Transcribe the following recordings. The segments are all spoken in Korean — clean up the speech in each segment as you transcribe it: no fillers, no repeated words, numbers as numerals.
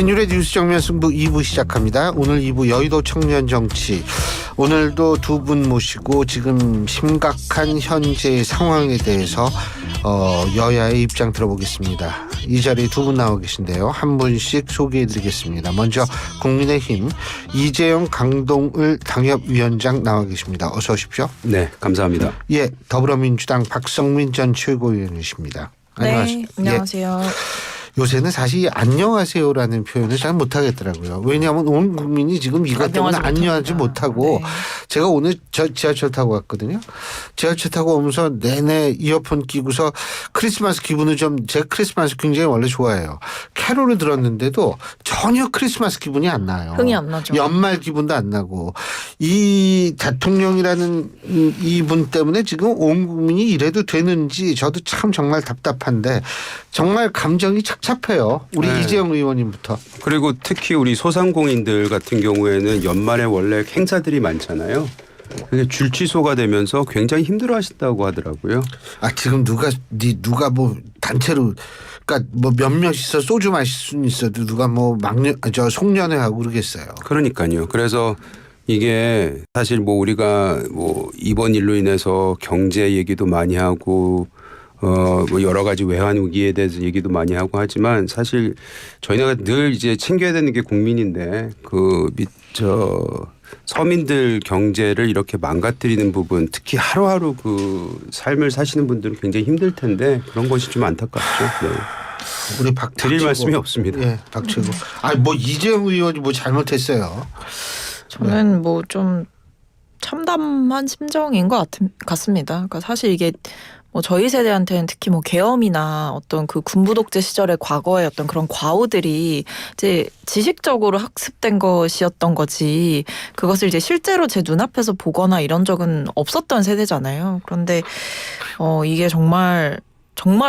신율의 뉴스 정면 승부 2부 시작합니다. 오늘 2부 여의도 청년 정치. 오늘도 두 분 모시고 지금 심각한 현재 상황에 대해서 여야의 입장 들어보겠습니다. 이 자리에 두 분 나와 계신데요. 한 분씩 소개해드리겠습니다. 먼저 국민의힘 이재용 강동을 당협위원장 나와 계십니다. 어서 오십시오. 네, 감사합니다. 예, 더불어민주당 박성민 전 최고위원이십니다. 네, 안녕하세요. 요새는 사실 안녕하세요라는 표현을 잘 못하겠더라고요. 왜냐하면 온 국민이 지금 이것 때문에 안녕하지 못하고 네. 제가 오늘 지하철 타고 왔거든요. 지하철 타고 오면서 내내 이어폰 끼고서 크리스마스 기분을 제 크리스마스 굉장히 원래 좋아해요. 캐롤을 들었는데도 전혀 크리스마스 기분이 안 나요. 흥이 안 나죠. 연말 기분도 안 나고 이 대통령이라는 이분 때문에 지금 온 국민이 이래도 되는지 저도 참 정말 답답한데 정말 감정이 착잡해요. 우리 네. 이재용 의원님부터. 그리고 특히 우리 소상공인들 같은 경우에는 연말에 원래 행사들이 많잖아요. 그게 줄 취소가 되면서 굉장히 힘들어하신다고 하더라고요. 아 지금 누가 뭐 단체로 그러니까 뭐 몇몇이서 소주 마실 수는 있어도 누가 뭐 송년회 하고 그러겠어요. 그러니까요. 그래서 이게 사실 뭐 우리가 뭐 이번 일로 인해서 경제 얘기도 많이 하고 뭐 여러 가지 외환 위기에 대해서 얘기도 많이 하고 하지만 사실 저희가 늘 이제 챙겨야 되는 게 국민인데 서민들 경제를 이렇게 망가뜨리는 부분 특히 하루하루 그 삶을 사시는 분들은 굉장히 힘들 텐데 그런 것이 좀 안타깝죠. 네. 우리 드릴 말씀이 없습니다. 예, 박최고. 뭐 이재용 의원이 뭐 잘못했어요. 저는 뭐 좀 참담한 심정인 것 같습니다. 그러니까 사실 이게 뭐 저희 세대한테는 특히 뭐 계엄이나 어떤 그 군부 독재 시절의 과거의 어떤 그런 과오들이 이제 지식적으로 학습된 것이었던 거지 그것을 이제 실제로 제 눈앞에서 보거나 이런 적은 없었던 세대잖아요. 그런데 이게 정말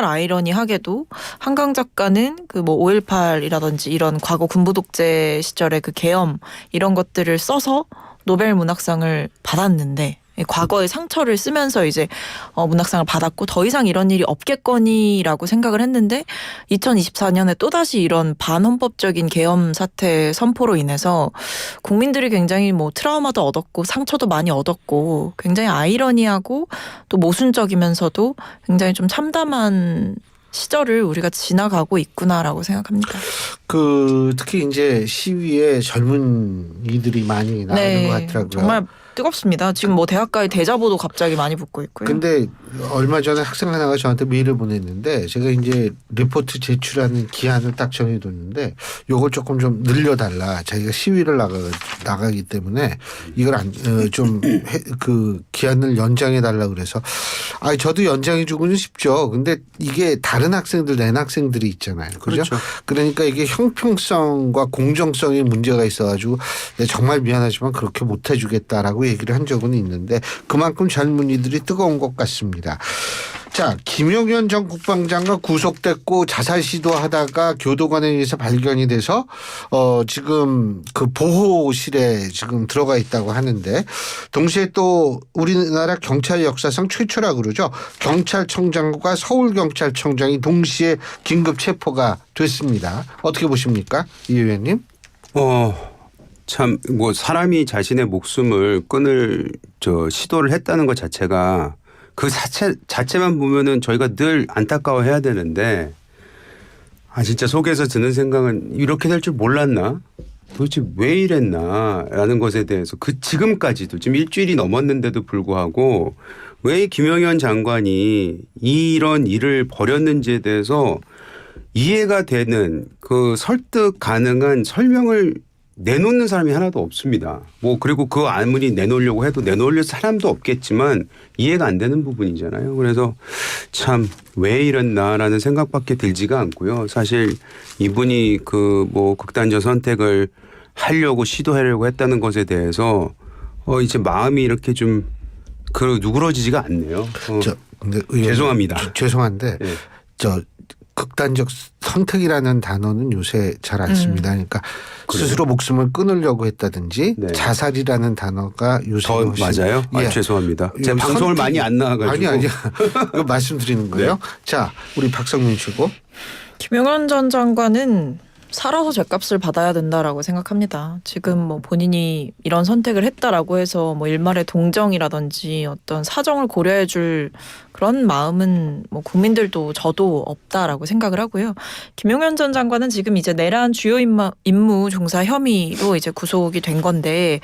아이러니하게도 한강 작가는 그 뭐 5.18이라든지 이런 과거 군부 독재 시절의 그 계엄 이런 것들을 써서 노벨 문학상을 받았는데 과거의 상처를 쓰면서 이제 문학상을 받았고 더 이상 이런 일이 없겠거니라고 생각을 했는데 2024년에 또다시 이런 반헌법적인 계엄 사태 선포로 인해서 국민들이 굉장히 뭐 트라우마도 얻었고 상처도 많이 얻었고 굉장히 아이러니하고 또 모순적이면서도 굉장히 좀 참담한 시절을 우리가 지나가고 있구나라고 생각합니다. 특히 이제 시위에 젊은이들이 많이 나오는 것 같더라고요. 정말 뜨겁습니다. 지금 뭐 대학가의 대자보도 갑자기 많이 붙고 있고요. 근데 얼마 전에 학생 하나가 저한테 메일을 보냈는데 제가 이제 리포트 제출하는 기한을 딱 정해뒀는데 요걸 조금 좀 늘려달라. 자기가 시위를 나가기 때문에 이걸 그 기한을 연장해달라 그래서 저도 연장해주고는 싶죠. 근데 이게 다른 학생들 낸 학생들이 있잖아요. 그렇죠? 그러니까 이게 형평성과 공정성에 문제가 있어가지고 정말 미안하지만 그렇게 못해주겠다라고 얘기를 한 적은 있는데 그만큼 젊은이들이 뜨거운 것 같습니다. 자, 김용현 전 국방장관 구속됐고 자살 시도하다가 교도관에 의해서 발견이 돼서 지금 그 보호실에 지금 들어가 있다고 하는데 동시에 또 우리나라 경찰 역사상 최초라 그러죠. 경찰청장과 서울경찰청장이 동시에 긴급 체포가 됐습니다. 어떻게 보십니까? 이 의원님? 참 뭐 사람이 자신의 목숨을 끊을 시도를 했다는 것 자체가 그 자체만 보면은 저희가 늘 안타까워해야 되는데 진짜 속에서 드는 생각은 이렇게 될 줄 몰랐나? 도대체 왜 이랬나라는 것에 대해서 지금까지도 지금 일주일이 넘었는데도 불구하고 왜 김영현 장관이 이런 일을 벌였는지에 대해서 이해가 되는 그 설득 가능한 설명을 내놓는 사람이 하나도 없습니다. 그리고 그 아무리 내놓으려고 해도 내놓을 사람도 없겠지만 이해가 안 되는 부분이잖아요. 그래서 참 왜 이랬나라는 생각밖에 들지가 않고요. 사실 이분이 극단적 선택을 하려고 시도하려고 했다는 것에 대해서 이제 마음이 이렇게 좀 누그러지지가 않네요. 근데 죄송합니다. 죄송한데 네. 극단적 선택이라는 단어는 요새 잘 안 씁니다. 그러니까 스스로 목숨을 끊으려고 했다든지 네. 자살이라는 단어가 요새 더 맞아요? 예. 죄송합니다. 제가 방송을 많이 안 나와가지고. 아니 이거 말씀드리는 거예요. 네. 자, 우리 박성민 씨고. 김용현 전 장관은 살아서 죗값을 받아야 된다라고 생각합니다. 지금 뭐 본인이 이런 선택을 했다라고 해서 뭐 일말의 동정이라든지 어떤 사정을 고려해줄 그런 마음은 뭐 국민들도 저도 없다라고 생각을 하고요. 김용현 전 장관은 지금 이제 내란 주요 임무 종사 혐의로 이제 구속이 된 건데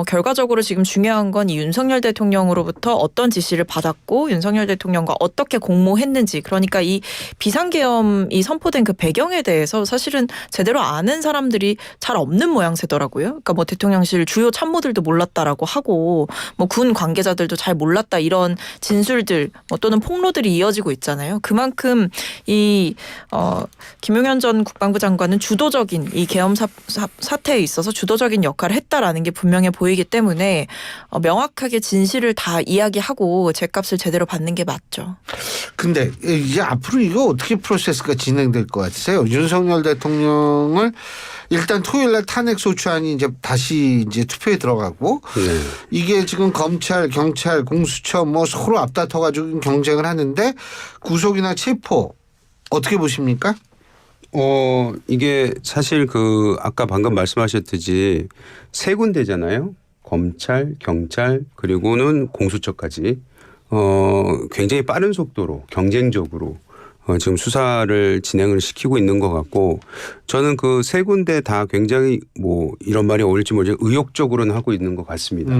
결과적으로 지금 중요한 건 이 윤석열 대통령으로부터 어떤 지시를 받았고 윤석열 대통령과 어떻게 공모했는지, 그러니까 이 비상계엄이 선포된 그 배경에 대해서 사실은 제대로 아는 사람들이 잘 없는 모양새더라고요. 그러니까 뭐 대통령실 주요 참모들도 몰랐다라고 하고 뭐 군 관계자들도 잘 몰랐다, 이런 진술들 또는 폭로들이 이어지고 있잖아요. 그만큼 이 김용현 전 국방부 장관은 주도적인 이 계엄 사태에 있어서 주도적인 역할을 했다라는 게 분명해 보이기 때문에 명확하게 진실을 다 이야기하고 죗값을 제대로 받는 게 맞죠. 근데 이제 앞으로 이거 어떻게 프로세스가 진행될 것 같으세요? 윤석열 대통령을 일단 토요일 날 탄핵 소추안이 이제 다시 이제 투표에 들어가고 네. 이게 지금 검찰, 경찰, 공수처 뭐 서로 앞다퉈 가지고 경쟁을 하는데 구속이나 체포 어떻게 보십니까? 이게 사실 그 아까 방금 말씀하셨듯이 세 군데잖아요. 검찰, 경찰, 그리고는 공수처까지 굉장히 빠른 속도로 경쟁적으로 지금 수사를 진행을 시키고 있는 것 같고, 저는 그 세 군데 다 굉장히 뭐 이런 말이 어울릴지 모르지만 의욕적으로는 하고 있는 것 같습니다.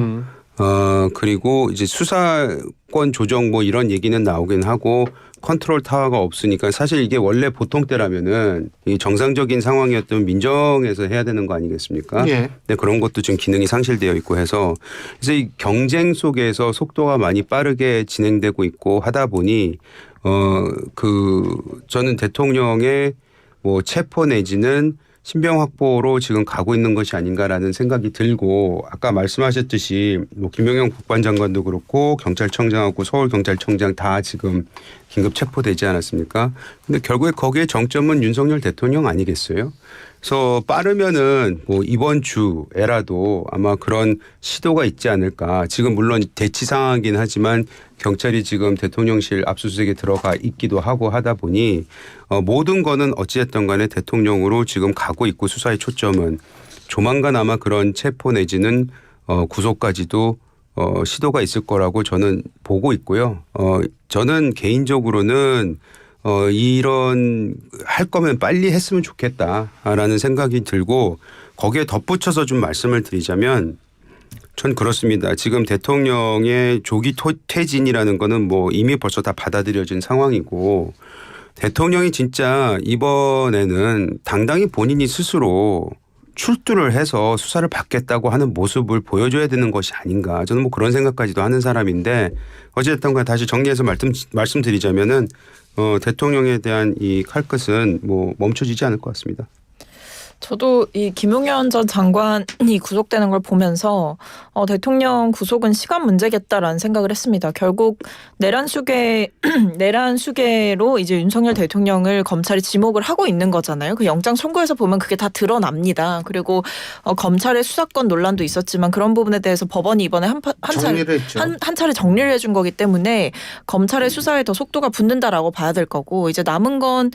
그리고 이제 수사권 조정 뭐 이런 얘기는 나오긴 하고 컨트롤 타워가 없으니까 사실 이게 원래 보통 때라면은 이 정상적인 상황이었던 민정에서 해야 되는 거 아니겠습니까? 예. 근데 그런 것도 지금 기능이 상실되어 있고 해서 그래서 이 경쟁 속에서 속도가 많이 빠르게 진행되고 있고 하다 보니 저는 대통령의 뭐 체포 내지는 신병 확보로 지금 가고 있는 것이 아닌가라는 생각이 들고, 아까 말씀하셨듯이 뭐 김용현 국방장관도 그렇고 경찰청장하고 서울경찰청장 다 지금 긴급 체포되지 않았습니까? 근데 결국에 거기에 정점은 윤석열 대통령 아니겠어요? 그래서 빠르면은 뭐 이번 주에라도 아마 그런 시도가 있지 않을까. 지금 물론 대치 상황이긴 하지만 경찰이 지금 대통령실 압수수색에 들어가 있기도 하고 하다 보니 모든 거는 어찌됐든 간에 대통령으로 지금 가고 있고, 수사의 초점은 조만간 아마 그런 체포 내지는 구속까지도 시도가 있을 거라고 저는 보고 있고요. 저는 개인적으로는 이런 할 거면 빨리 했으면 좋겠다라는 생각이 들고, 거기에 덧붙여서 좀 말씀을 드리자면 전 그렇습니다. 지금 대통령의 조기 퇴진이라는 거는 뭐 이미 벌써 다 받아들여진 상황이고, 대통령이 진짜 이번에는 당당히 본인이 스스로 출두를 해서 수사를 받겠다고 하는 모습을 보여줘야 되는 것이 아닌가. 저는 뭐 그런 생각까지도 하는 사람인데, 어쨌든 간에 다시 정리해서 말씀드리자면은 대통령에 대한 이 칼끝은 뭐 멈춰지지 않을 것 같습니다. 저도 이 김용현 전 장관이 구속되는 걸 보면서 대통령 구속은 시간 문제겠다라는 생각을 했습니다. 결국 내란 수계로 이제 윤석열 대통령을 검찰이 지목을 하고 있는 거잖아요. 그 영장 청구에서 보면 그게 다 드러납니다. 그리고 검찰의 수사권 논란도 있었지만 그런 부분에 대해서 법원이 이번에 한 차례 정리를 해준 거기 때문에 검찰의 수사에 더 속도가 붙는다라고 봐야 될 거고, 이제 남은 건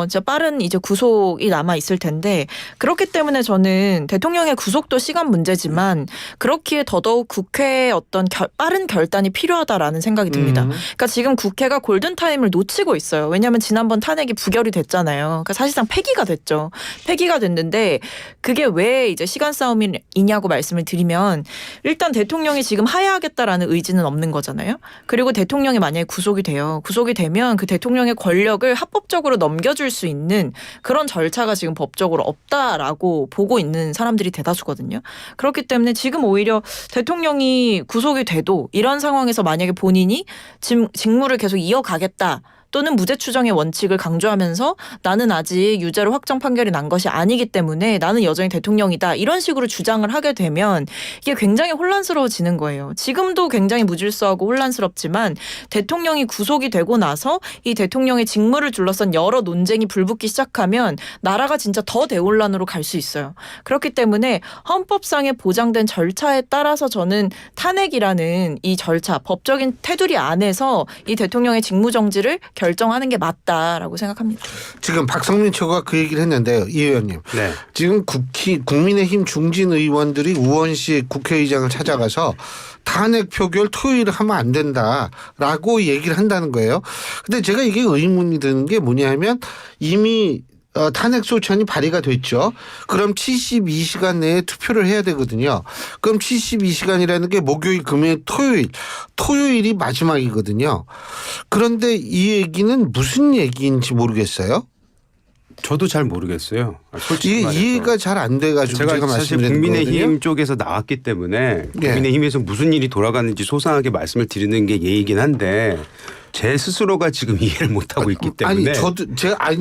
이제 빠른 이제 구속이 남아 있을 텐데, 그렇기 때문에 저는 대통령의 구속도 시간 문제지만 그렇기에 더더욱 국회의 어떤 빠른 결단이 필요하다라는 생각이 듭니다. 그러니까 지금 국회가 골든타임을 놓치고 있어요. 왜냐하면 지난번 탄핵이 부결이 됐잖아요. 그러니까 사실상 폐기가 됐죠. 폐기가 됐는데 그게 왜 이제 시간 싸움이냐고 말씀을 드리면, 일단 대통령이 지금 하야하겠다라는 의지는 없는 거잖아요. 그리고 대통령이 만약에 구속이 되면 그 대통령의 권력을 합법적으로 넘겨줄 수 있는 그런 절차가 지금 법적으로 없다라고 보고 있는 사람들이 대다수거든요. 그렇기 때문에 지금 오히려 대통령이 구속이 돼도 이런 상황에서 만약에 본인이 직무를 계속 이어가겠다, 또는 무죄 추정의 원칙을 강조하면서 나는 아직 유죄로 확정 판결이 난 것이 아니기 때문에 나는 여전히 대통령이다, 이런 식으로 주장을 하게 되면 이게 굉장히 혼란스러워지는 거예요. 지금도 굉장히 무질서하고 혼란스럽지만 대통령이 구속이 되고 나서 이 대통령의 직무를 둘러싼 여러 논쟁이 불붙기 시작하면 나라가 진짜 더 대혼란으로 갈 수 있어요. 그렇기 때문에 헌법상에 보장된 절차에 따라서 저는 탄핵이라는 이 절차, 법적인 테두리 안에서 이 대통령의 직무정지를 결정하는 게 맞다라고 생각합니다. 지금 박성민 최고가 그 얘기를 했는데요. 이 의원님. 네. 지금 국민의힘 중진 의원들이 우원식 국회의장을 찾아가서 탄핵 표결 토요일에 하면 안 된다라고 얘기를 한다는 거예요. 근데 제가 이게 의문이 드는 게 뭐냐면 이미 탄핵 소추안이 발의가 됐죠. 그럼 72시간 내에 투표를 해야 되거든요. 그럼 72시간이라는 게 목요일, 금요일, 토요일이 마지막이거든요. 그런데 이 얘기는 무슨 얘기인지 모르겠어요. 저도 잘 모르겠어요. 솔직히 이게 말해서. 이해가 잘 안 돼가지고 제가 제가 사실 말씀드리는 국민의힘 거거든요. 쪽에서 나왔기 때문에 예. 국민의힘에서 무슨 일이 돌아가는지 소상하게 말씀을 드리는 게 예의이긴 한데 제 스스로가 지금 이해를 못하고 있기 때문에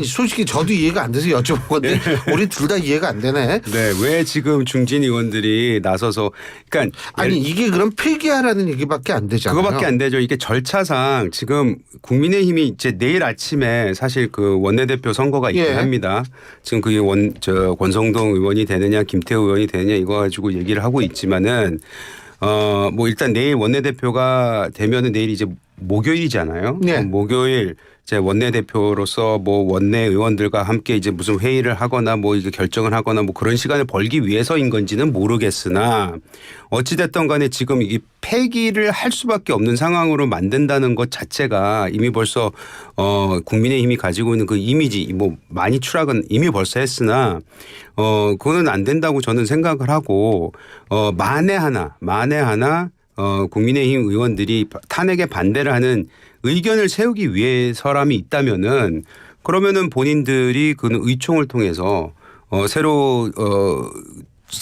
솔직히 저도 이해가 안 돼서 여쭤본 건데 우리 둘 다 이해가 안 되네. 네, 왜 지금 중진 의원들이 나서서 그러니까 이게 그럼 폐기하라는 얘기밖에 안 되잖아요. 그거밖에 안 되죠. 이게 절차상 지금 국민의힘이 이제 내일 아침에 사실 그 원내대표 선거가 있긴 예. 합니다. 지금 그게 권성동 의원이 되느냐 김태우 의원이 되느냐 이거 가지고 얘기를 하고 있지만은 뭐 일단 내일 원내대표가 되면은 내일 이제 목요일이잖아요. 네. 목요일 이제 원내대표로서 뭐 원내 의원들과 함께 이제 무슨 회의를 하거나 뭐 이게 결정을 하거나 뭐 그런 시간을 벌기 위해서인 건지는 모르겠으나 어찌됐든 간에 지금 이게 폐기를 할 수밖에 없는 상황으로 만든다는 것 자체가 이미 벌써 국민의힘이 가지고 있는 그 이미지 뭐 많이 추락은 이미 벌써 했으나 그거는 안 된다고 저는 생각을 하고 만에 하나 국민의힘 의원들이 탄핵에 반대를 하는 의견을 세우기 위해서람이 있다면은 그러면은 본인들이 그 의총을 통해서 새로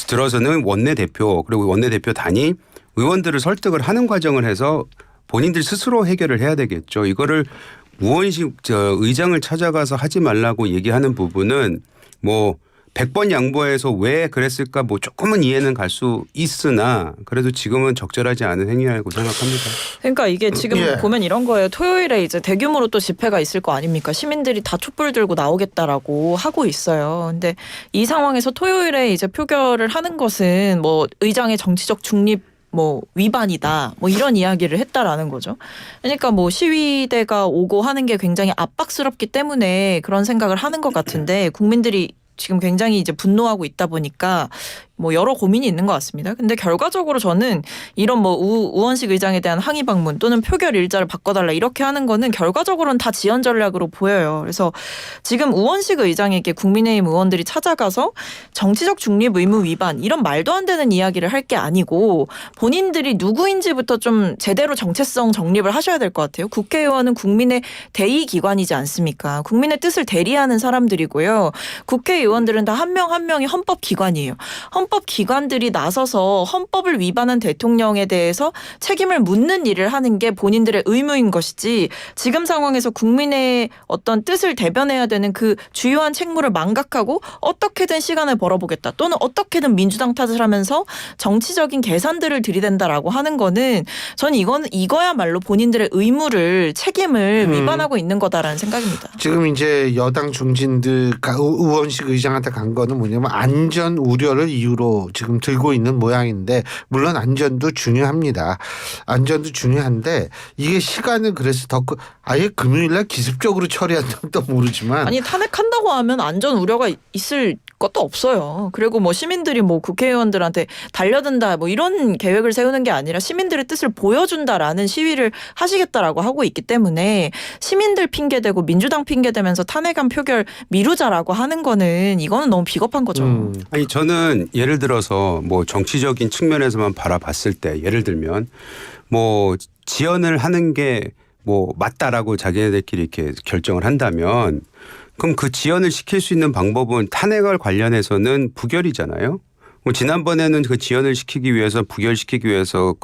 들어서는 원내대표 그리고 원내대표 단위 의원들을 설득을 하는 과정을 해서 본인들 스스로 해결을 해야 되겠죠. 이거를 우원식 의장을 찾아가서 하지 말라고 얘기하는 부분은 뭐 100번 양보해서 왜 그랬을까 뭐 조금은 이해는 갈 수 있으나 그래도 지금은 적절하지 않은 행위라고 생각합니다. 그러니까 이게 지금 예. 보면 이런 거예요. 토요일에 이제 대규모로 또 집회가 있을 거 아닙니까? 시민들이 다 촛불 들고 나오겠다라고 하고 있어요. 근데 이 상황에서 토요일에 이제 표결을 하는 것은 뭐 의장의 정치적 중립 뭐 위반이다 뭐 이런 이야기를 했다라는 거죠. 그러니까 뭐 시위대가 오고 하는 게 굉장히 압박스럽기 때문에 그런 생각을 하는 것 같은데 국민들이 지금 굉장히 이제 분노하고 있다 보니까 뭐 여러 고민이 있는 것 같습니다. 근데 결과적으로 저는 이런 뭐 우원식 의장에 대한 항의 방문 또는 표결 일자를 바꿔달라 이렇게 하는 거는 결과적으로는 다 지연 전략으로 보여요. 그래서 지금 우원식 의장에게 국민의힘 의원들이 찾아가서 정치적 중립 의무 위반 이런 말도 안 되는 이야기를 할 게 아니고 본인들이 누구인지부터 좀 제대로 정체성 정립을 하셔야 될 것 같아요. 국회의원은 국민의 대의 기관이지 않습니까? 국민의 뜻을 대리하는 사람들이고요. 국회의원들은 다 한 명 한 명이 헌법 기관이에요. 헌법 기관들이 나서서 헌법을 위반한 대통령에 대해서 책임을 묻는 일을 하는 게 본인들의 의무인 것이지 지금 상황에서 국민의 어떤 뜻을 대변해야 되는 그 주요한 책무를 망각하고 어떻게든 시간을 벌어보겠다 또는 어떻게든 민주당 탓을 하면서 정치적인 계산들을 들이댄다라고 하는 거는 저는 이거야말로 본인들의 의무를 책임을 위반하고 있는 거다라는 생각입니다. 지금 이제 여당 중진들 우원식 의장한테 간 거는 뭐냐면 안전 우려를 이유로 지금 들고 있는 모양인데 물론 안전도 중요합니다. 안전도 중요한데 이게 시간을 그래서 아예 금요일날 기습적으로 처리한다면 또 모르지만 아니 탄핵한다고 하면 안전 우려가 있을 것도 없어요. 그리고 뭐 시민들이 뭐 국회의원들한테 달려든다 뭐 이런 계획을 세우는 게 아니라 시민들의 뜻을 보여준다라는 시위를 하시겠다라고 하고 있기 때문에 시민들 핑계대고 민주당 핑계대면서 탄핵안 표결 미루자라고 하는 거는 이거는 너무 비겁한 거죠. 아니 저는 예를 들어서 뭐 정치적인 측면에서만 바라봤을 때 예를 들면 뭐 지연을 하는 게 뭐 맞다라고 자기네들끼리 이렇게 결정을 한다면 그럼 그 지연을 시킬 수 있는 방법은 탄핵을 관련해서는 부결이잖아요. 뭐 지난번에는 그 지연을 시키기 위해서 부결시키기 위해서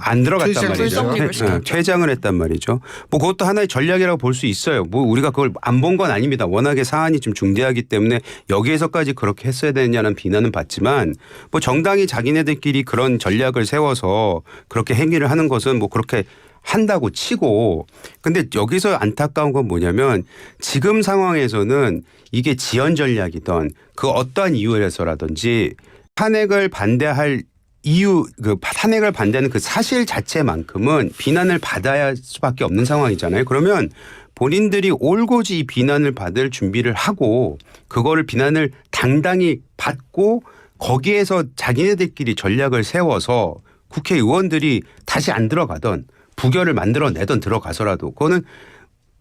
안 들어갔단 말이죠. 퇴장을 했단 말이죠. 뭐 그것도 하나의 전략이라고 볼 수 있어요. 뭐 우리가 그걸 안 본 건 아닙니다. 워낙에 사안이 좀 중대하기 때문에 여기에서까지 그렇게 했어야 되느냐는 비난은 받지만 뭐 정당이 자기네들끼리 그런 전략을 세워서 그렇게 행위를 하는 것은 뭐 그렇게 한다고 치고 근데 여기서 안타까운 건 뭐냐면 지금 상황에서는 이게 지연 전략이던 그 어떠한 이유에서라든지 탄핵을 반대할 이유 그 탄핵을 반대하는 그 사실 자체만큼은 비난을 받아야 할 수밖에 없는 상황이잖아요. 그러면 본인들이 올고지 이 비난을 받을 준비를 하고 그거를 비난을 당당히 받고 거기에서 자기네들끼리 전략을 세워서 국회의원들이 다시 안 들어가던 부결을 만들어내던 들어가서라도 그거는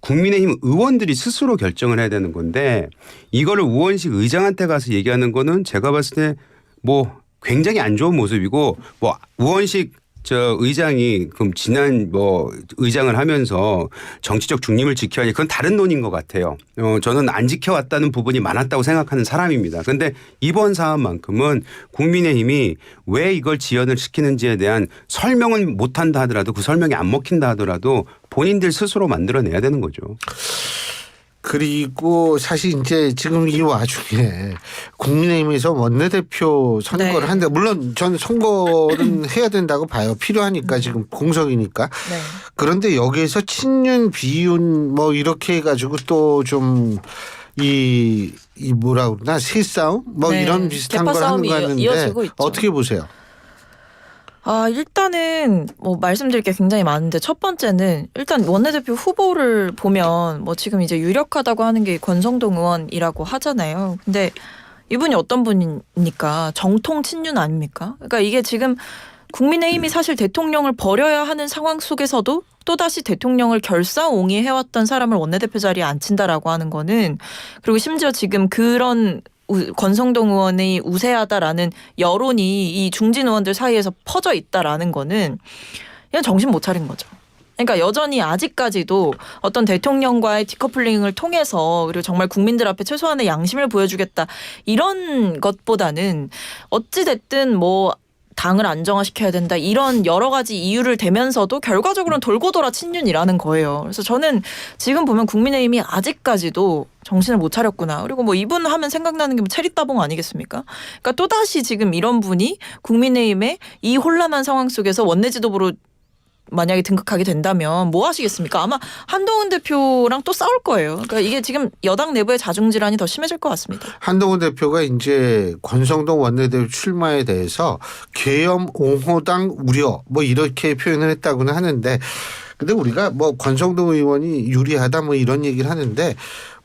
국민의힘 의원들이 스스로 결정을 해야 되는 건데 이거를 우원식 의장한테 가서 얘기하는 거는 제가 봤을 때 뭐 굉장히 안 좋은 모습이고 뭐 우원식 저 의장이 그럼 지난 뭐 의장을 하면서 정치적 중립을 지켜야 하니 그건 다른 논인 것 같아요. 저는 안 지켜왔다는 부분이 많았다고 생각하는 사람입니다. 그런데 이번 사안만큼은 국민의힘이 왜 이걸 지연을 시키는지에 대한 설명을 못한다 하더라도 그 설명이 안 먹힌다 하더라도 본인들 스스로 만들어내야 되는 거죠. 그리고 사실 이제 지금 이 와중에 국민의힘에서 원내대표 선거를 네. 하는데 물론 저는 선거는 해야 된다고 봐요. 필요하니까 지금 공석이니까. 네. 그런데 여기에서 친윤 비윤 뭐 이렇게 해가지고 또 좀 이 뭐라 그러나 새싸움 뭐 네. 이런 비슷한 개파 걸 하는 싸움이 거 하는데 이어지고 있죠. 어떻게 보세요? 일단은 뭐 말씀드릴 게 굉장히 많은데 첫 번째는 일단 원내대표 후보를 보면 뭐 지금 이제 유력하다고 하는 게 권성동 의원이라고 하잖아요. 근데 이분이 어떤 분입니까? 정통 친윤 아닙니까? 그러니까 이게 지금 국민의힘이 사실 대통령을 버려야 하는 상황 속에서도 또다시 대통령을 결사옹위해왔던 사람을 원내대표 자리에 앉힌다라고 하는 거는 그리고 심지어 지금 그런 권성동 의원이 우세하다라는 여론이 이 중진 의원들 사이에서 퍼져 있다라는 거는 그냥 정신 못 차린 거죠. 그러니까 여전히 아직까지도 어떤 대통령과의 디커플링을 통해서 그리고 정말 국민들 앞에 최소한의 양심을 보여주겠다 이런 것보다는 어찌됐든 뭐 당을 안정화시켜야 된다 이런 여러 가지 이유를 대면서도 결과적으로는 돌고 돌아 친윤이라는 거예요. 그래서 저는 지금 보면 국민의힘이 아직까지도 정신을 못 차렸구나. 그리고 뭐 이분 하면 생각나는 게 뭐 체리따봉 아니겠습니까? 그러니까 또다시 지금 이런 분이 국민의힘의 이 혼란한 상황 속에서 원내 지도부로 만약에 등극하게 된다면 뭐 하시겠습니까? 아마 한동훈 대표랑 또 싸울 거예요. 그러니까 이게 지금 여당 내부의 자중질환이 더 심해질 것 같습니다. 한동훈 대표가 이제 권성동 원내대표 출마에 대해서 계엄 옹호당 우려 뭐 이렇게 표현을 했다고는 하는데 근데 우리가 뭐 권성동 의원이 유리하다 뭐 이런 얘기를 하는데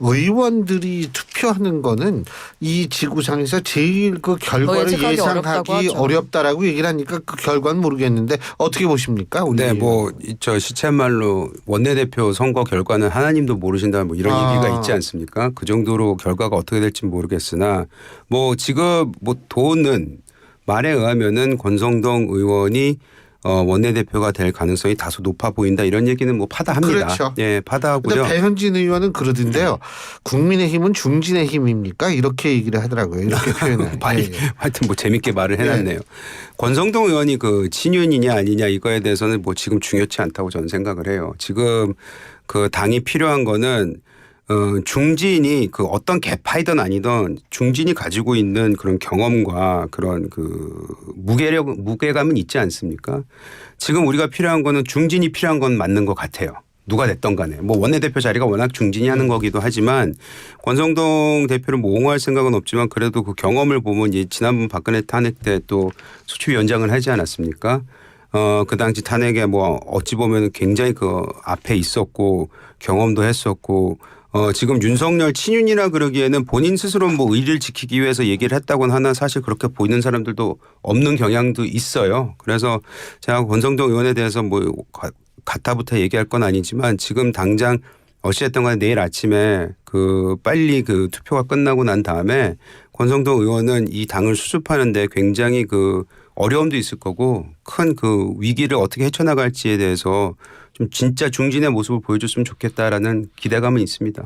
의원들이 투표하는 거는 이 지구상에서 제일 그 결과를 예측하기 예상하기 어렵다고 하죠. 어렵다라고 얘기를 하니까 그 결과는 모르겠는데 어떻게 보십니까? 우리 네, 뭐 저 시쳇말로 원내대표 선거 결과는 하나님도 모르신다 뭐 이런 얘기가 있지 않습니까? 그 정도로 결과가 어떻게 될지 모르겠으나 뭐 지금 뭐 돈은 말에 의하면은 권성동 의원이 원내대표가 될 가능성이 다소 높아 보인다 이런 얘기는 뭐 파다합니다. 그렇죠. 예, 파다하고요. 근데 배현진 의원은 그러던데요. 국민의힘은 중진의 힘입니까? 이렇게 얘기를 하더라고요. 이렇게 표현을. 많이 예, 예. 하여튼 뭐 재밌게 말을 해놨네요. 권성동 의원이 그 친윤이냐 아니냐 이거에 대해서는 뭐 지금 중요치 않다고 저는 생각을 해요. 지금 그 당이 필요한 거는 중진이 그 어떤 개파이든 아니든 중진이 가지고 있는 그런 경험과 그런 그 무게감은 있지 않습니까? 지금 우리가 필요한 거는 중진이 필요한 건 맞는 것 같아요. 누가 됐던 간에. 뭐 원내대표 자리가 워낙 중진이 하는 거기도 하지만 권성동 대표를 뭐 옹호할 생각은 없지만 그래도 그 경험을 보면 지난번 박근혜 탄핵 때 또 수출위원장을 하지 않았습니까? 그 당시 탄핵에 뭐 어찌 보면 굉장히 그 앞에 있었고 경험도 했었고 지금 윤석열 친윤이라 그러기에는 본인 스스로 뭐 의리를 지키기 위해서 얘기를 했다고는 하나 사실 그렇게 보이는 사람들도 없는 경향도 있어요. 그래서 제가 권성동 의원에 대해서 뭐 가타부터 얘기할 건 아니지만 지금 당장 어찌됐든 간에 내일 아침에 그 빨리 그 투표가 끝나고 난 다음에 권성동 의원은 이 당을 수습하는데 굉장히 그 어려움도 있을 거고 큰 그 위기를 어떻게 헤쳐나갈지에 대해서 좀 진짜 중진의 모습을 보여줬으면 좋겠다라는 기대감은 있습니다.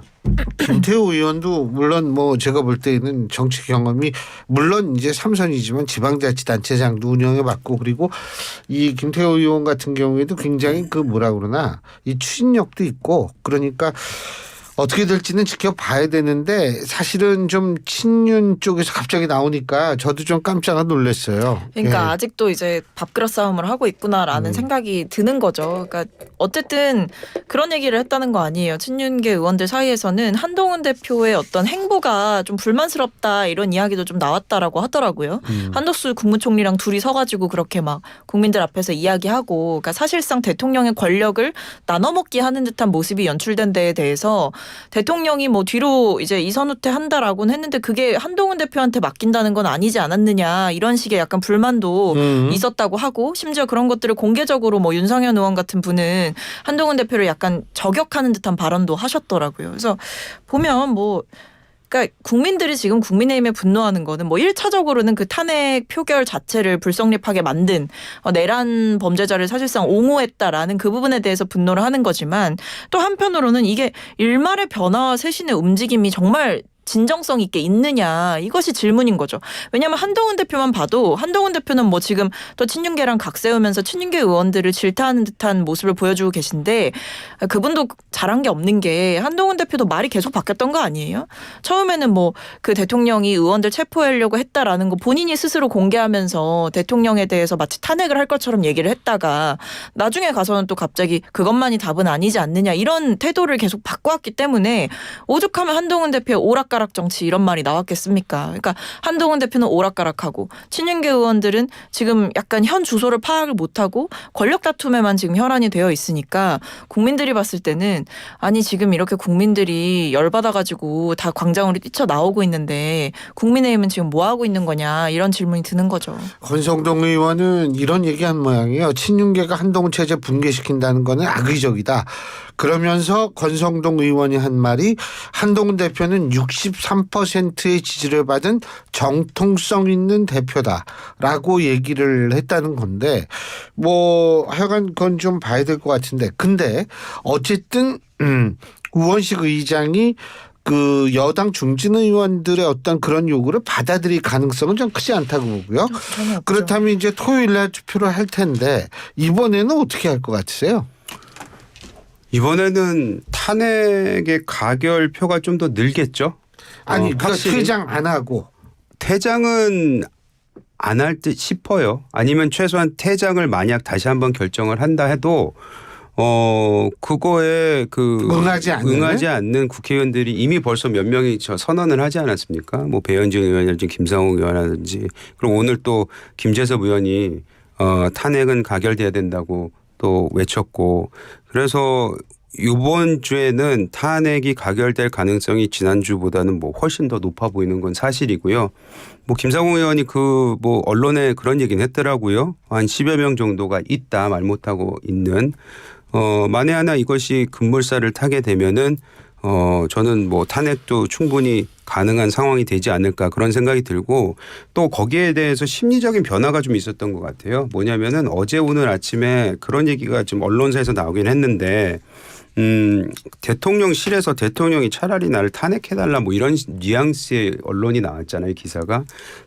김태호 의원도 물론 뭐 제가 볼 때는 정치 경험이 물론 이제 3선이지만 지방자치단체장도 운영해봤고 그리고 이 김태호 의원 같은 경우에도 굉장히 그 뭐라 그러나 이 추진력도 있고 그러니까 어떻게 될지는 지켜봐야 되는데 사실은 좀 친윤 쪽에서 갑자기 나오니까 저도 좀 깜짝 놀랐어요. 그러니까 예. 아직도 이제 밥그릇 싸움을 하고 있구나라는 생각이 드는 거죠. 그러니까 어쨌든 그런 얘기를 했다는 거 아니에요. 친윤계 의원들 사이에서는 한동훈 대표의 어떤 행보가 좀 불만스럽다 이런 이야기도 좀 나왔다라고 하더라고요. 한덕수 국무총리랑 둘이 서가지고 그렇게 막 국민들 앞에서 이야기하고, 그러니까 사실상 대통령의 권력을 나눠먹기 하는 듯한 모습이 연출된 데에 대해서 대통령이 뭐 뒤로 이제 이선 후퇴한다라고는 했는데 그게 한동훈 대표한테 맡긴다는 건 아니지 않았느냐 이런 식의 약간 불만도 있었다고 하고, 심지어 그런 것들을 공개적으로 뭐 윤상현 의원 같은 분은 한동훈 대표를 약간 저격하는 듯한 발언도 하셨더라고요. 그래서 보면 뭐 그러니까 국민들이 지금 국민의힘에 분노하는 거는 뭐 1차적으로는 그 탄핵 표결 자체를 불성립하게 만든 내란 범죄자를 사실상 옹호했다라는 그 부분에 대해서 분노를 하는 거지만, 또 한편으로는 이게 일말의 변화와 쇄신의 움직임이 정말 진정성 있게 있느냐 이것이 질문인 거죠. 왜냐하면 한동훈 대표만 봐도 한동훈 대표는 뭐 지금 또 친윤계랑 각 세우면서 친윤계 의원들을 질타하는 듯한 모습을 보여주고 계신데, 그분도 잘한 게 없는 게 한동훈 대표도 말이 계속 바뀌었던 거 아니에요? 처음에는 뭐 그 대통령이 의원들 체포하려고 했다라는 거 본인이 스스로 공개하면서 대통령에 대해서 마치 탄핵을 할 것처럼 얘기를 했다가 나중에 가서는 또 갑자기 그것만이 답은 아니지 않느냐 이런 태도를 계속 바꿔왔기 때문에 오죽하면 한동훈 대표의 오락가락 정치 이런 말이 나왔겠습니까? 그러니까 한동훈 대표는 오락가락하고 친윤계 의원들은 지금 약간 현 주소를 파악을 못하고 권력 다툼에만 지금 혈안이 되어 있으니까 국민들이 봤을 때는 아니 지금 이렇게 국민들이 열받아가지고 다 광장으로 뛰쳐나오고 있는데 국민의힘은 지금 뭐하고 있는 거냐 이런 질문이 드는 거죠. 권성동 의원은 이런 얘기한 모양이에요. 친윤계가 한동훈 체제 붕괴시킨다는 거는 악의적이다. 그러면서 권성동 의원이 한 말이 한동훈 대표는 63%의 지지를 받은 정통성 있는 대표다라고 얘기를 했다는 건데, 뭐 하여간 그건 좀 봐야 될 것 같은데, 근데 어쨌든 우원식 의장이 그 여당 중진 의원들의 어떤 그런 요구를 받아들일 가능성은 좀 크지 않다고 보고요. 그렇다면 이제 토요일 날 투표를 할 텐데 이번에는 어떻게 할 것 같으세요? 이번에는 탄핵의 가결표가 좀 더 늘겠죠. 아니 확실히 퇴장 안 하고. 퇴장은 안 할 듯 싶어요. 아니면 최소한 퇴장을 만약 다시 한번 결정을 한다 해도 그거에 응하지 않는 국회의원들이 이미 벌써 몇 명이 선언을 하지 않았습니까? 뭐 배현진 의원이라든지 김상욱 의원이라든지, 그리고 오늘 또 김재섭 의원이 탄핵은 가결돼야 된다고 또 외쳤고, 그래서 이번 주에는 탄핵이 가결될 가능성이 지난주보다는 뭐 훨씬 더 높아 보이는 건 사실이고요. 뭐 김상욱 의원이 뭐 언론에 그런 얘기는 했더라고요. 한 10여 명 정도가 있다, 말 못하고 있는. 만에 하나 이것이 급물살을 타게 되면은 저는 뭐 탄핵도 충분히 가능한 상황이 되지 않을까 그런 생각이 들고, 또 거기에 대해서 심리적인 변화가 좀 있었던 것 같아요. 뭐냐면은 어제 오늘 아침에 그런 얘기가 좀 언론사에서 나오긴 했는데, 대통령실에서 대통령이 차라리 나를 탄핵해달라 뭐 이런 뉘앙스의 언론이 나왔잖아요, 기사가.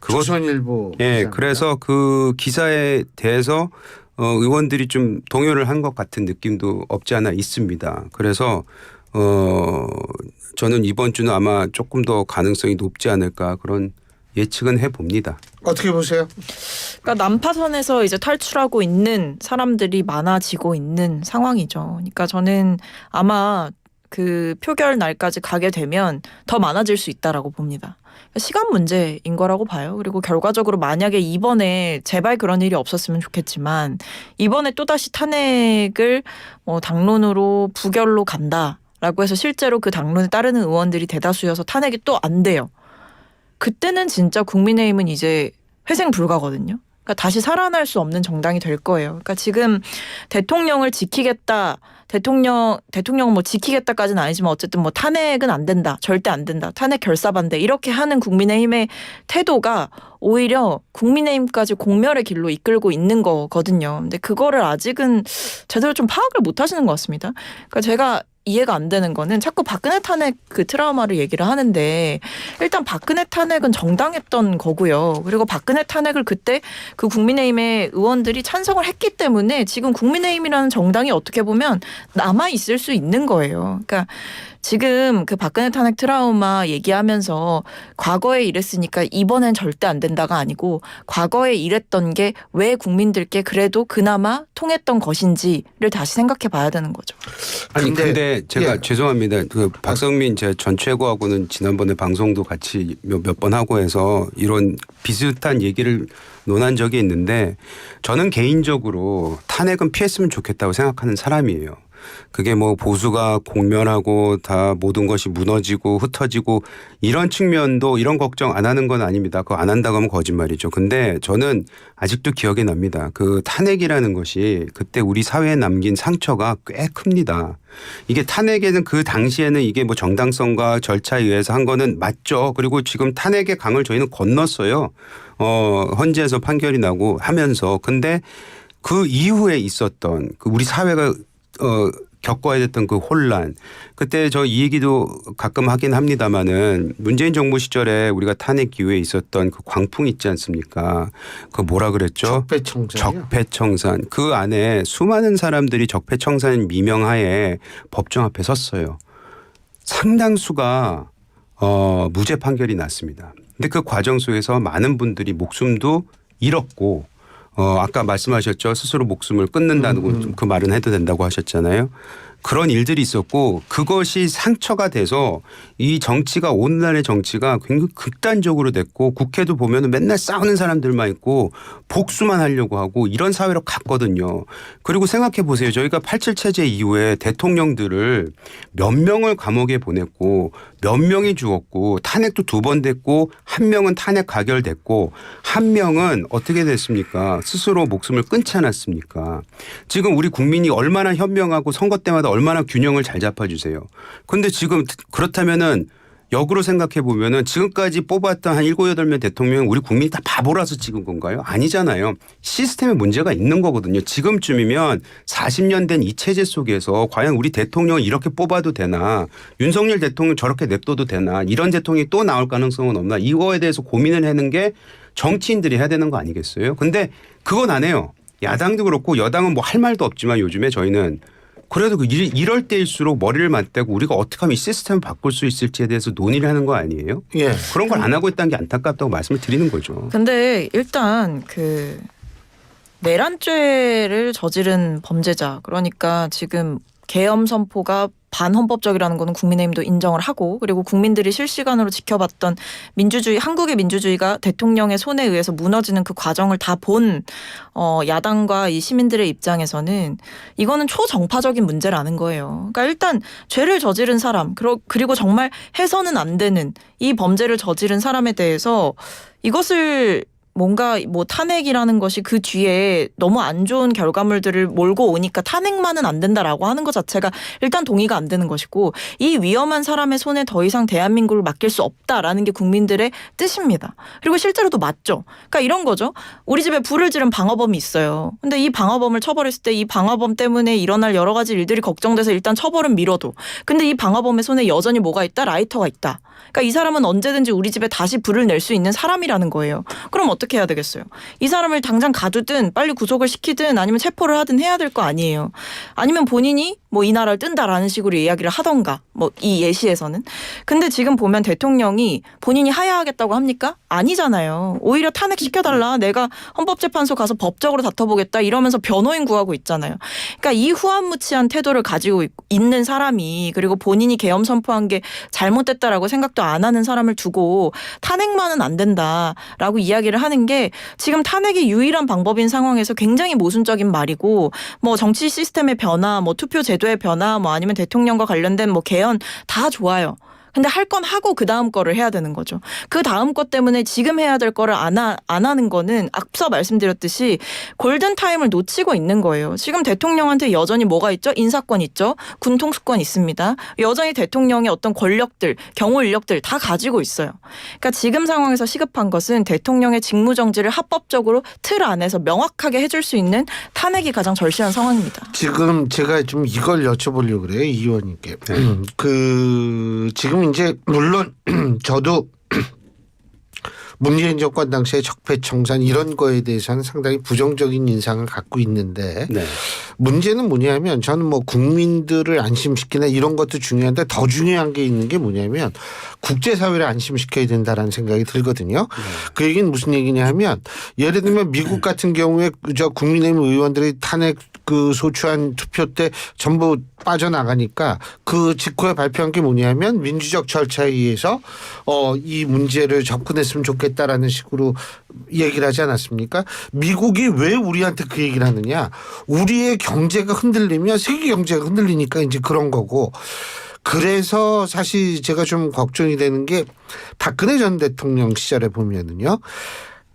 조선일보. 예, 그래서 그 기사에 대해서 의원들이 좀 동요를 한 것 같은 느낌도 없지 않아 있습니다. 그래서 저는 이번 주는 아마 조금 더 가능성이 높지 않을까 그런 예측은 해봅니다. 어떻게 보세요? 그러니까 난파선에서 이제 탈출하고 있는 사람들이 많아지고 있는 상황이죠. 그러니까 저는 아마 그 표결 날까지 가게 되면 더 많아질 수 있다라고 봅니다. 시간 문제인 거라고 봐요. 그리고 결과적으로 만약에 이번에 제발 그런 일이 없었으면 좋겠지만 이번에 또다시 탄핵을 당론으로 부결로 간다라고 해서 실제로 그 당론에 따르는 의원들이 대다수여서 탄핵이 또 안 돼요. 그때는 진짜 국민의힘은 이제 회생 불가거든요. 그러니까 다시 살아날 수 없는 정당이 될 거예요. 그러니까 지금 대통령을 지키겠다, 대통령 뭐 지키겠다까지는 아니지만 어쨌든 뭐 탄핵은 안 된다, 절대 안 된다, 탄핵 결사반대 이렇게 하는 국민의힘의 태도가 오히려 국민의힘까지 공멸의 길로 이끌고 있는 거거든요. 근데 그거를 아직은 제대로 좀 파악을 못 하시는 것 같습니다. 그러니까 제가 이해가 안 되는 거는 자꾸 박근혜 탄핵 그 트라우마를 얘기를 하는데, 일단 박근혜 탄핵은 정당했던 거고요. 그리고 박근혜 탄핵을 그때 그 국민의힘의 의원들이 찬성을 했기 때문에 지금 국민의힘이라는 정당이 어떻게 보면 남아 있을 수 있는 거예요. 그러니까 지금 그 박근혜 탄핵 트라우마 얘기하면서 과거에 이랬으니까 이번엔 절대 안 된다가 아니고 과거에 이랬던 게 왜 국민들께 그래도 그나마 통했던 것인지를 다시 생각해 봐야 되는 거죠. 아니 근데 제가 예. 죄송합니다. 그 박성민 제 전 최고하고는 지난번에 방송도 같이 몇 번 하고 해서 이런 비슷한 얘기를 논한 적이 있는데 저는 개인적으로 탄핵은 피했으면 좋겠다고 생각하는 사람이에요. 그게 뭐 보수가 공멸하고 다 모든 것이 무너지고 흩어지고 이런 측면도 이런 걱정 안 하는 건 아닙니다. 그거 안 한다고 하면 거짓말이죠. 근데 저는 아직도 기억이 납니다. 그 탄핵이라는 것이 그때 우리 사회에 남긴 상처가 꽤 큽니다. 이게 탄핵에는 그 당시에는 이게 뭐 정당성과 절차에 의해서 한 거는 맞죠. 그리고 지금 탄핵의 강을 저희는 건넜어요. 헌재에서 판결이 나고 하면서. 근데 그 이후에 있었던 그 우리 사회가 겪어야 됐던 그 혼란. 그때 저 이 얘기도 가끔 하긴 합니다마는 문재인 정부 시절에 우리가 탄핵 이후에 있었던 그 광풍 있지 않습니까? 그 뭐라 그랬죠? 적폐청산이요. 적폐청산. 그 안에 수많은 사람들이 적폐청산 미명하에 법정 앞에 섰어요. 상당수가 무죄 판결이 났습니다. 근데 그 과정 속에서 많은 분들이 목숨도 잃었고 아까 말씀하셨죠. 스스로 목숨을 끊는다는 그 말은 해도 된다고 하셨잖아요. 그런 일들이 있었고 그것이 상처가 돼서 이 정치가 오늘날의 정치가 굉장히 극단적으로 됐고 국회도 보면 맨날 싸우는 사람들만 있고 복수만 하려고 하고 이런 사회로 갔거든요. 그리고 생각해 보세요. 저희가 87 체제 이후에 대통령들을 몇 명을 감옥에 보냈고 몇 명이 죽었고 탄핵도 2번 됐고 한 명은 탄핵 가결됐고 한 명은 어떻게 됐습니까? 스스로 목숨을 끊지 않았습니까? 지금 우리 국민이 얼마나 현명하고 선거 때마다 얼마나 균형을 잘 잡아주세요. 그런데 지금 그렇다면은 역으로 생각해 보면은 지금까지 뽑았던 한 7, 8명 대통령 우리 국민이 다 바보라서 찍은 건가요? 아니잖아요. 시스템에 문제가 있는 거거든요. 지금쯤이면 40년 된 이 체제 속에서 과연 우리 대통령을 이렇게 뽑아도 되나 윤석열 대통령 저렇게 냅둬도 되나 이런 대통령이 또 나올 가능성은 없나 이거에 대해서 고민을 하는 게 정치인들이 해야 되는 거 아니겠어요? 근데 그건 안 해요. 야당도 그렇고 여당은 뭐 할 말도 없지만 요즘에 저희는 그래도 이럴 때일수록 머리를 맞대고 우리가 어떻게 하면 이 시스템을 바꿀 수 있을지에 대해서 논의를 하는 거 아니에요? 예. 그런 걸 안 하고 있다는 게 안타깝다고 말씀을 드리는 거죠. 근데 일단 그 내란죄를 저지른 범죄자 그러니까 지금 계엄 선포가 반헌법적이라는 거는 국민의힘도 인정을 하고 그리고 국민들이 실시간으로 지켜봤던 민주주의 한국의 민주주의가 대통령의 손에 의해서 무너지는 그 과정을 다 본 야당과 이 시민들의 입장에서는 이거는 초정파적인 문제라는 거예요. 그러니까 일단 죄를 저지른 사람 그리고 정말 해서는 안 되는 이 범죄를 저지른 사람에 대해서 이것을 뭔가 뭐 탄핵이라는 것이 그 뒤에 너무 안 좋은 결과물들을 몰고 오니까 탄핵만은 안 된다라고 하는 것 자체가 일단 동의가 안 되는 것이고 이 위험한 사람의 손에 더 이상 대한민국을 맡길 수 없다라는 게 국민들의 뜻입니다. 그리고 실제로도 맞죠. 그러니까 이런 거죠. 우리 집에 불을 지른 방화범이 있어요. 근데 이 방화범을 처벌했을 때 이 방화범 때문에 일어날 여러 가지 일들이 걱정돼서 일단 처벌은 미뤄도 근데 이 방화범의 손에 여전히 뭐가 있다? 라이터가 있다. 그러니까 이 사람은 언제든지 우리 집에 다시 불을 낼 수 있는 사람이라는 거예요. 그럼 어떻게 해야 되겠어요? 이 사람을 당장 가두든 빨리 구속을 시키든 아니면 체포를 하든 해야 될 거 아니에요. 아니면 본인이 뭐 이 나라를 뜬다라는 식으로 이야기를 하던가 뭐 이 예시에서는. 근데 지금 보면 대통령이 본인이 하야하겠다고 합니까? 아니잖아요. 오히려 탄핵시켜달라. 내가 헌법재판소 가서 법적으로 다퉈보겠다 이러면서 변호인 구하고 있잖아요. 그러니까 이 후한무치한 태도를 가지고 있는 사람이 그리고 본인이 계엄 선포한 게 잘못됐다라고 생각도 안 하는 사람을 두고 탄핵만은 안 된다라고 이야기를 하는 게 지금 탄핵이 유일한 방법인 상황에서 굉장히 모순적인 말이고 뭐 정치 시스템의 변화, 뭐 투표 제도의 변화, 뭐 아니면 대통령과 관련된 뭐 개헌 다 좋아요. 근데 할 건 하고 그 다음 거를 해야 되는 거죠. 그 다음 것 때문에 지금 해야 될 거를 안 하는 거는 앞서 말씀드렸듯이 골든타임을 놓치고 있는 거예요. 지금 대통령한테 여전히 뭐가 있죠? 인사권 있죠. 군통수권 있습니다. 여전히 대통령의 어떤 권력들, 경호 인력들 다 가지고 있어요. 그러니까 지금 상황에서 시급한 것은 대통령의 직무정지를 합법적으로 틀 안에서 명확하게 해줄 수 있는 탄핵이 가장 절실한 상황입니다. 지금 제가 좀 이걸 여쭤보려고 그래요. 이 의원님께. 지금 이제 물론 저도 문재인 정권 당시에 적폐청산 이런 거에 대해서는 상당히 부정적인 인상을 갖고 있는데 네. 문제는 뭐냐면 저는 뭐 국민들을 안심시키나 이런 것도 중요한데 더 중요한 게 있는 게 뭐냐면 국제사회를 안심시켜야 된다라는 생각이 들거든요. 그 얘기는 무슨 얘기냐 하면 예를 들면 미국 같은 경우에 저 국민의힘 의원들이 탄핵 그 소추한 투표 때 전부 빠져나가니까 그 직후에 발표한 게 뭐냐면 민주적 절차에 의해서 이 문제를 접근했으면 좋겠다라는 식으로 얘기를 하지 않았습니까? 미국이 왜 우리한테 그 얘기를 하느냐? 우리의 경제가 흔들리면 세계 경제가 흔들리니까 이제 그런 거고. 그래서 사실 제가 좀 걱정이 되는 게 박근혜 전 대통령 시절에 보면은요.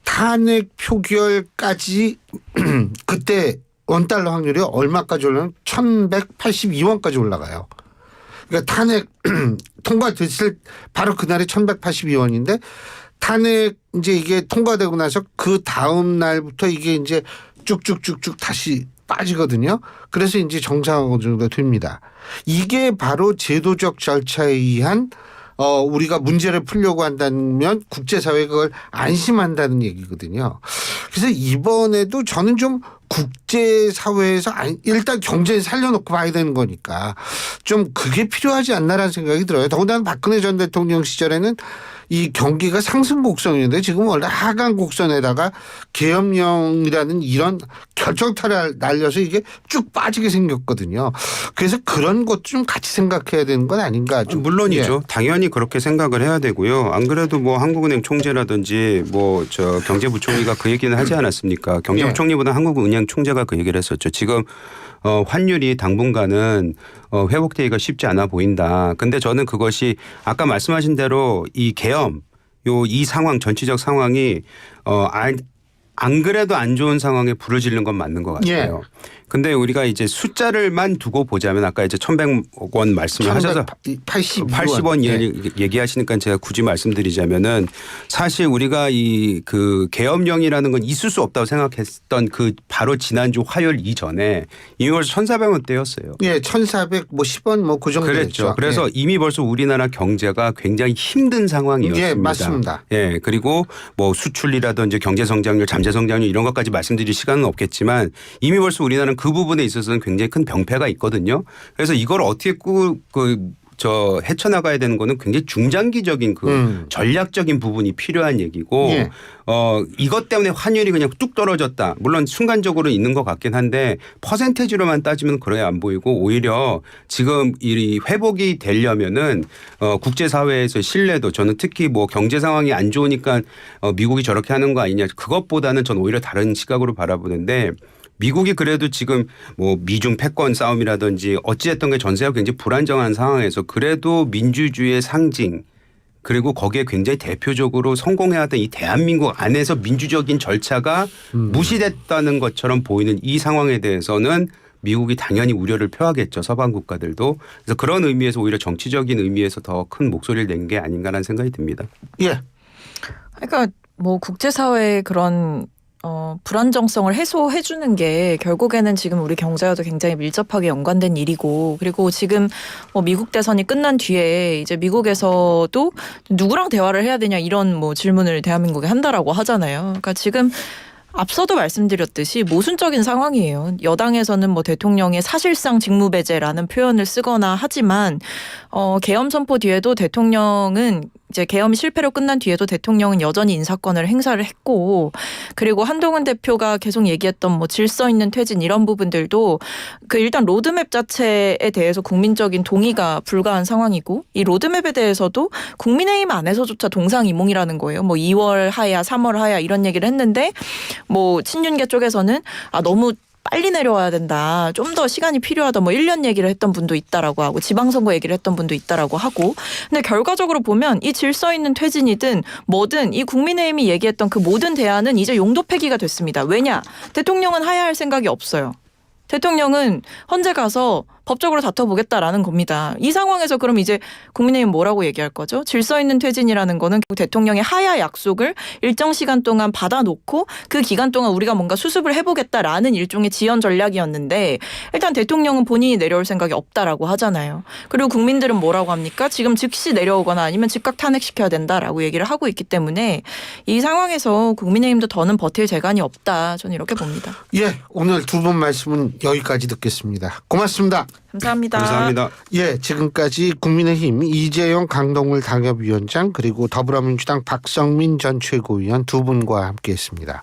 탄핵 표결까지 그때 원달러 확률이 얼마까지 올라가면 1182원까지 올라가요. 그러니까 탄핵 통과됐을 바로 그날이 1182원인데 탄핵 이제 이게 통과되고 나서 그 다음 날부터 이게 이제 쭉쭉쭉쭉 다시 빠지거든요. 그래서 이제 정상화 정도 됩니다. 이게 바로 제도적 절차에 의한 우리가 문제를 풀려고 한다면 국제사회가 그걸 안심한다는 얘기거든요. 그래서 이번에도 저는 좀 국제사회에서 일단 경제를 살려놓고 봐야 되는 거니까 좀 그게 필요하지 않나라는 생각이 들어요. 더군다나 박근혜 전 대통령 시절에는 이 경기가 상승 곡선이었는데 지금 원래 하강 곡선에다가 계엄령이라는 이런 결정타를 날려서 이게 쭉 빠지게 생겼거든요. 그래서 그런 것도 좀 같이 생각해야 되는 건 아닌가. 좀. 물론이죠. 예. 당연히 그렇게 생각을 해야 되고요. 안 그래도 뭐 한국은행 총재라든지 뭐 저 경제부총리가 그 얘기는 하지 않았습니까? 경제부총리보다 한국은행 총재가 그 얘기를 했었죠. 지금 환율이 당분간은 회복되기가 쉽지 않아 보인다. 근데 저는 그것이 아까 말씀하신 대로 이 계엄 이 상황 전체적 상황이 안 그래도 안 좋은 상황에 불을 지른 건 맞는 것 같아요. 근데 우리가 이제 숫자를만 두고 보자면 아까 이제 1,100억 원 말씀을 하셔서 80원 얘기하시니까 제가 굳이 말씀드리자면은 사실 우리가 이 그 계엄령이라는 건 있을 수 없다고 생각했던 그 바로 지난주 화요일 이전에 이미 벌써 1,400원대였어요. 예, 1,410원 뭐 그 정도 그랬죠. 됐죠. 그래서 예. 이미 벌써 우리나라 경제가 굉장히 힘든 상황이었습니다. 예, 맞습니다. 예, 그리고 뭐 수출이라든지 경제 성장률, 잠재 성장률 이런 것까지 말씀드릴 시간은 없겠지만 이미 벌써 우리나라는 그 부분에 있어서는 굉장히 큰 병폐가 있거든요. 그래서 이걸 어떻게 헤쳐나가야 되는 거는 굉장히 중장기적인 전략적인 부분이 필요한 얘기고 예. 이것 때문에 환율이 그냥 뚝 떨어졌다. 물론 순간적으로 있는 것 같긴 한데 퍼센테이지로만 따지면 그래 안 보이고 오히려 지금 이 회복이 되려면은 국제사회에서 신뢰도 저는 특히 뭐 경제 상황이 안 좋으니까 미국이 저렇게 하는 거 아니냐 그것보다는 저는 오히려 다른 시각으로 바라보는데 미국이 그래도 지금 뭐 미중 패권 싸움이라든지 어찌됐든 게 전세가 굉장히 불안정한 상황에서 그래도 민주주의의 상징 그리고 거기에 굉장히 대표적으로 성공해왔던 이 대한민국 안에서 민주적인 절차가 무시됐다는 것처럼 보이는 이 상황에 대해서는 미국이 당연히 우려를 표하겠죠. 서방 국가들도. 그래서 그런 의미에서 오히려 정치적인 의미에서 더 큰 목소리를 낸 게 아닌가라는 생각이 듭니다. 예. 그러니까 뭐 국제사회의 그런 불안정성을 해소해 주는 게 결국에는 지금 우리 경제와도 굉장히 밀접하게 연관된 일이고 그리고 지금 뭐 미국 대선이 끝난 뒤에 이제 미국에서도 누구랑 대화를 해야 되냐 이런 뭐 질문을 대한민국에 한다라고 하잖아요. 그러니까 지금 앞서도 말씀드렸듯이 모순적인 상황이에요. 여당에서는 뭐 대통령의 사실상 직무배제라는 표현을 쓰거나 하지만 계엄 선포 뒤에도 대통령은 이제 계엄이 실패로 끝난 뒤에도 대통령은 여전히 인사권을 행사를 했고 그리고 한동훈 대표가 계속 얘기했던 뭐 질서 있는 퇴진 이런 부분들도 그 일단 로드맵 자체에 대해서 국민적인 동의가 불가한 상황이고 이 로드맵에 대해서도 국민의힘 안에서조차 동상이몽이라는 거예요. 뭐 2월 하야 3월 하야 이런 얘기를 했는데 뭐 친윤계 쪽에서는 너무 빨리 내려와야 된다. 좀 더 시간이 필요하다. 뭐 1년 얘기를 했던 분도 있다라고 하고 지방선거 얘기를 했던 분도 있다라고 하고. 근데 결과적으로 보면 이 질서 있는 퇴진이든 뭐든 이 국민의힘이 얘기했던 그 모든 대안은 이제 용도 폐기가 됐습니다. 왜냐? 대통령은 하야할 생각이 없어요. 대통령은 헌재 가서 법적으로 다퉈보겠다라는 겁니다. 이 상황에서 그럼 이제 국민의힘 뭐라고 얘기할 거죠? 질서 있는 퇴진이라는 거는 대통령의 하야 약속을 일정 시간 동안 받아놓고 그 기간 동안 우리가 뭔가 수습을 해보겠다라는 일종의 지연 전략이었는데 일단 대통령은 본인이 내려올 생각이 없다라고 하잖아요. 그리고 국민들은 뭐라고 합니까? 지금 즉시 내려오거나 아니면 즉각 탄핵시켜야 된다라고 얘기를 하고 있기 때문에 이 상황에서 국민의힘도 더는 버틸 재간이 없다. 저는 이렇게 봅니다. 예, 오늘 두 분 말씀은 여기까지 듣겠습니다. 고맙습니다. 감사합니다. 감사합니다. 예, 지금까지 국민의힘 이재용 강동을 당협위원장 그리고 더불어민주당 박성민 전 최고위원 두 분과 함께했습니다.